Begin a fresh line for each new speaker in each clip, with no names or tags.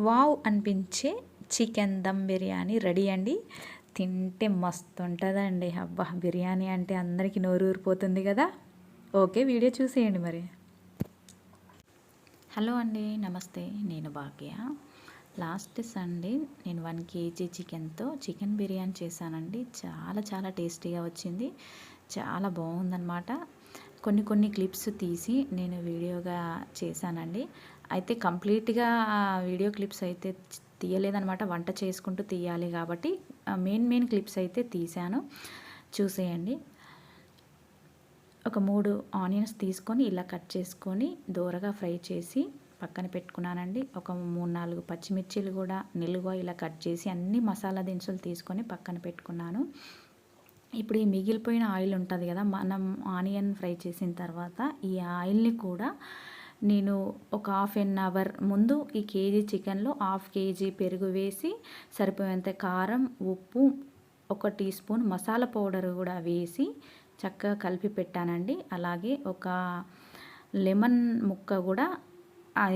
Wow అనిపించే chicken dum biryani ready అండి. తింటే మస్తు ఉంటుందండి. అబ్బా, బిర్యానీ అంటే అందరికీ నోరు ఊరిపోతుంది కదా. ఓకే, వీడియో చూసేయండి మరి. హలో అండి, నమస్తే. నేను భాగ్య. లాస్ట్ సండే నేను 1 kg చికెన్తో చికెన్ బిర్యానీ చేశానండి. చాలా చాలా టేస్టీగా వచ్చింది. చాలా బాగుందన్నమాట. కొన్ని క్లిప్స్ తీసి నేను వీడియోగా చేశానండి. అయితే కంప్లీట్గా వీడియో క్లిప్స్ అయితే తీయలేదనమాట. వంట చేసుకుంటూ తీయాలి కాబట్టి మెయిన్ క్లిప్స్ అయితే తీశాను. చూసేయండి. ఒక 3 ఆనియన్స్ తీసుకొని ఇలా కట్ చేసుకొని దోరగా ఫ్రై చేసి పక్కన పెట్టుకున్నానండి. ఒక 3-4 పచ్చిమిర్చీలు కూడా నిలువ ఇలా కట్ చేసి అన్ని మసాలా దినుసులు తీసుకొని పక్కన పెట్టుకున్నాను. ఇప్పుడు ఈ మిగిలిపోయిన ఆయిల్ ఉంటుంది కదా, మనం ఆనియన్ ఫ్రై చేసిన తర్వాత ఈ ఆయిల్ని కూడా నేను ఒక 1/2 అవర్ ముందు ఈ కేజీ చికెన్లో 1/2 kg పెరుగు వేసి సరిపోయేంత కారం, ఉప్పు, 1 టీ స్పూన్ మసాలా పౌడర్ కూడా వేసి చక్కగా కలిపి పెట్టానండి. అలాగే ఒక లెమన్ ముక్క కూడా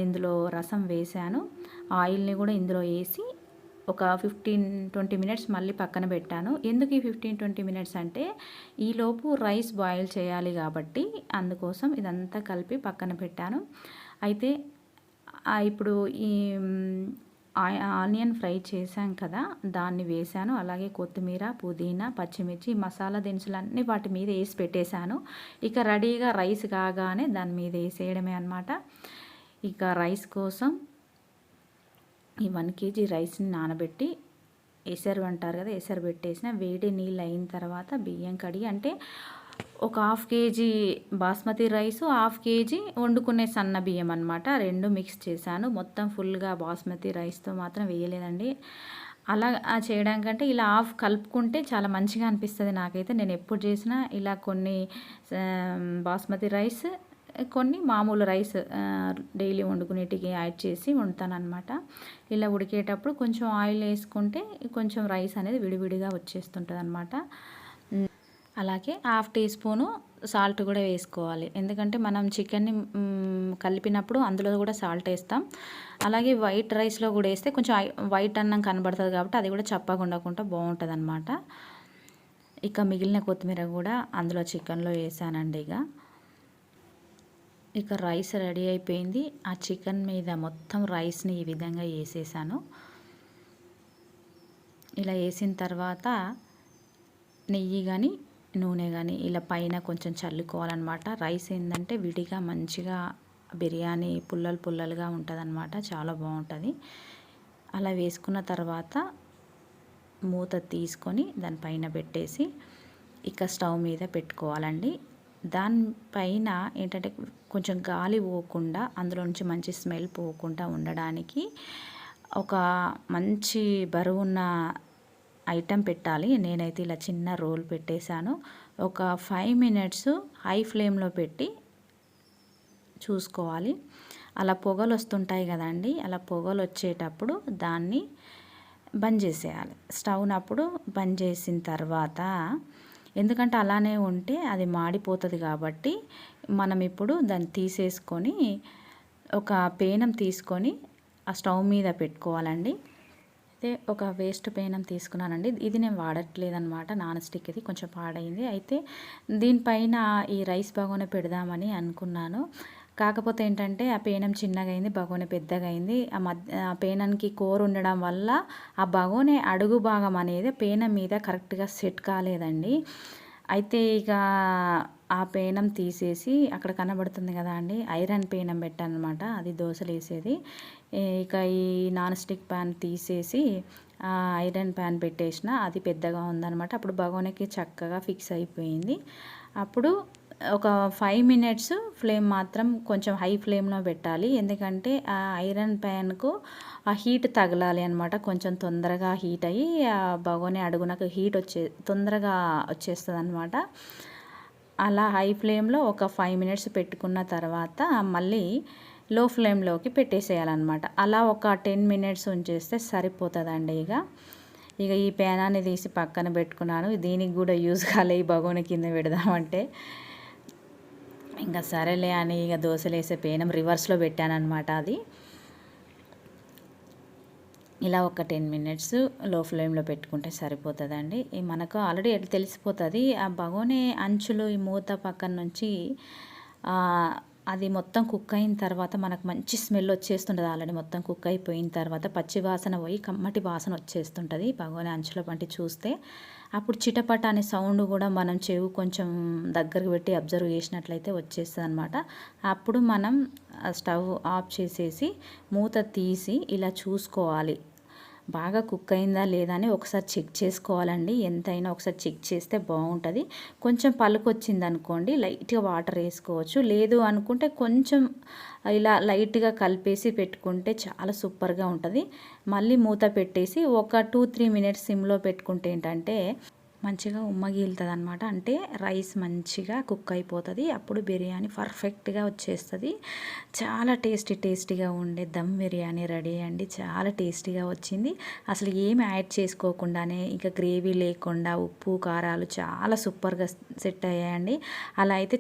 ఇందులో రసం వేశాను. ఆయిల్ని కూడా ఇందులో వేసి ఒక 15-20 మినిట్స్ మళ్ళీ పక్కన పెట్టాను. ఎందుకు ఈ 15-20 మినిట్స్ అంటే ఈలోపు రైస్ బాయిల్ చేయాలి కాబట్టి అందుకోసం ఇదంతా కలిపి పక్కన పెట్టాను. అయితే ఇప్పుడు ఈ ఆనియన్ ఫ్రై చేశాం కదా, దాన్ని వేశాను. అలాగే కొత్తిమీర, పుదీనా, పచ్చిమిర్చి, మసాలా దినుసులన్నీ వాటి మీద వేసి పెట్టేశాను. ఇక రెడీగా రైస్ కాగానే దాని మీద వేసేయడమే అన్నమాట. ఇక రైస్ కోసం ఈ 1 kg రైస్ని నానబెట్టి ఎసరు అంటారు కదా, ఎసరు పెట్టేసిన వేడి నీళ్ళు అయిన తర్వాత బియ్యం కడిగి, అంటే ఒక 1/2 kg బాస్మతి రైసు, 1/2 kg వండుకునే సన్న బియ్యం అనమాట. 2 మిక్స్ చేశాను. మొత్తం ఫుల్గా బాస్మతి రైస్తో మాత్రం వేయలేదండి. అలా చేయడం కంటే ఇలా హాఫ్ కలుపుకుంటే చాలా మంచిగా అనిపిస్తుంది నాకైతే. నేను ఎప్పుడు చేసినా ఇలా కొన్ని బాస్మతి రైస్, కొన్ని మామూలు రైస్ డైలీ వండుకునేటికి యాడ్ చేసి వండుతానమాట. ఇలా ఉడికేటప్పుడు కొంచెం ఆయిల్ వేసుకుంటే కొంచెం రైస్ అనేది విడివిడిగా వచ్చేస్తుంటుంది అనమాట. అలాగే 1/2 టీ స్పూను సాల్ట్ కూడా వేసుకోవాలి. ఎందుకంటే మనం చికెన్ని కలిపినప్పుడు అందులో కూడా సాల్ట్ వేస్తాం. అలాగే వైట్ రైస్లో కూడా వేస్తే కొంచెం వైట్ అన్నం కనబడుతుంది కాబట్టి అది కూడా చప్పగా ఉండకుండా బాగుంటుంది అనమాట. ఇక మిగిలిన కొత్తిమీర కూడా అందులో చికెన్లో వేసానండి. ఇక రైస్ రెడీ అయిపోయింది. ఆ చికెన్ మీద మొత్తం రైస్ని ఈ విధంగా వేసేసాను. ఇలా వేసిన తర్వాత నెయ్యి కానీ నూనె కానీ ఇలా పైన కొంచెం చల్లుకోవాలన్నమాట. రైస్ ఏంటంటే విడిగా మంచిగా బిర్యానీ పుల్లలుగా ఉంటుంది అనమాట. చాలా బాగుంటుంది. అలా వేసుకున్న తర్వాత మూత తీసుకొని దానిపైన పెట్టేసి ఇక స్టవ్ మీద పెట్టుకోవాలండి. దానిపైన ఏంటంటే కొంచెం గాలి పోకుండా, అందులో నుంచి మంచి స్మెల్ పోకుండా ఉండడానికి ఒక మంచి బరువున్న ఐటెం పెట్టాలి. నేనైతే ఇలా చిన్న రోల్ పెట్టేశాను. ఒక 5 మినిట్స్ హై ఫ్లేమ్లో పెట్టి చూసుకోవాలి. అలా పొగలు వస్తుంటాయి కదండి, అలా పొగలు వచ్చేటప్పుడు దాన్ని బంద్ చేసేయాలి. స్టవ్నప్పుడు బంద్ చేసిన తర్వాత, ఎందుకంటే అలానే ఉంటే అది మాడిపోతుంది కాబట్టి మనం ఇప్పుడు దాన్ని తీసేసుకొని ఒక పేనం తీసుకొని ఆ స్టవ్ మీద పెట్టుకోవాలండి. అయితే ఒక వేస్ట్ పేనం తీసుకున్నానండి. ఇది నేను వాడట్లేదనమాట, నాన్ స్టిక్. ఇది కొంచెం పాడైంది. అయితే దీనిపైన ఈ రైస్ బగోనె పెడదామని అనుకున్నాను. కాకపోతే ఏంటంటే ఆ పేనం చిన్నగా అయింది, బగోనె పెద్దగా అయింది. ఆ పేనానికి కోర్ ఉండడం వల్ల ఆ బగోనె అడుగు భాగం అనేది పేనం మీద కరెక్ట్గా సెట్ కాలేదండి. అయితే ఇక ఆ పేనం తీసేసి, అక్కడ కనబడుతుంది కదా అండి, ఐరన్ పేనం పెట్టానమాట. అది దోశలు వేసేది. ఇక ఈ నాన్ స్టిక్ ప్యాన్ తీసేసి ఐరన్ ప్యాన్ పెట్టేసిన. అది పెద్దగా ఉందన్నమాట. అప్పుడు బగోనెకి చక్కగా ఫిక్స్ అయిపోయింది. అప్పుడు ఒక 5 మినిట్స్ ఫ్లేమ్ మాత్రం కొంచెం హై ఫ్లేమ్లో పెట్టాలి. ఎందుకంటే ఆ ఐరన్ ప్యాన్కు ఆ హీట్ తగలాలి అనమాట. కొంచెం తొందరగా హీట్ అయ్యి ఆ బగోనె అడుగునకు హీట్ తొందరగా వచ్చేస్తుంది అనమాట. అలా హై ఫ్లేమ్లో ఒక 5 మినిట్స్ పెట్టుకున్న తర్వాత మళ్ళీ లో ఫ్లేమ్లోకి పెట్టేసేయాలన్నమాట. అలా ఒక 10 మినిట్స్ ఉంచేస్తే సరిపోతుందండి. ఇక ఈ పేనాన్ని తీసి పక్కన పెట్టుకున్నాను. దీనికి కూడా యూజ్ కాలే, ఈ బగోనె కింద పెడదామంటే. ఇంకా సరేలే అని ఇక దోశలు వేసే పేనం రివర్స్లో పెట్టానన్నమాట. అది ఇలా ఒక 10 మినిట్స్ లో ఫ్లేమ్లో పెట్టుకుంటే సరిపోతుందండి. మనకు ఆల్రెడీ ఎట్లా తెలిసిపోతుంది ఆ బగోని అంచులు ఈ మూత పక్కన నుంచి అది మొత్తం కుక్ అయిన తర్వాత మనకు మంచి స్మెల్ వచ్చేస్తుంటుంది. ఆల్రెడీ మొత్తం కుక్ అయిపోయిన తర్వాత పచ్చి వాసన పోయి కమ్మటి వాసన వచ్చేస్తుంటుంది బగోని అంచులో పంటి చూస్తే. అప్పుడు చిటపట అనే సౌండ్ కూడా మనం చెవు కొంచెం దగ్గరకు పెట్టి అబ్జర్వ్ చేసినట్లయితే వచ్చేస్తుంది అనమాట. అప్పుడు మనం స్టవ్ ఆఫ్ చేసేసి మూత తీసి ఇలా చూసుకోవాలి బాగా కుక్ అయిందా లేదా అని ఒకసారి చెక్ చేసుకోవాలండి. ఎంతైనా ఒకసారి చెక్ చేస్తే బాగుంటుంది. కొంచెం పలుకు వచ్చింది అనుకోండి లైట్గా వాటర్ వేసుకోవచ్చు. లేదు అనుకుంటే కొంచెం ఇలా లైట్గా కలిపేసి పెట్టుకుంటే చాలా సూపర్గా ఉంటుంది. మళ్ళీ మూత పెట్టేసి ఒక 2-3 మినిట్స్ సిమ్లో పెట్టుకుంటే ఏంటంటే మంచిగా ఉమ్మగిలుతుంది అనమాట. అంటే రైస్ మంచిగా కుక్ అయిపోతుంది. అప్పుడు బిర్యానీ పర్ఫెక్ట్గా వచ్చేస్తుంది. చాలా టేస్టీగా ఉండే దమ్ బిర్యానీ రెడీ అండి. చాలా టేస్టీగా వచ్చింది. అసలు ఏమి యాడ్ చేసుకోకుండానే ఇంకా గ్రేవీ లేకుండా ఉప్పు కారాలు చాలా సూపర్గా సెట్ అయ్యాయండి. అలా అయితే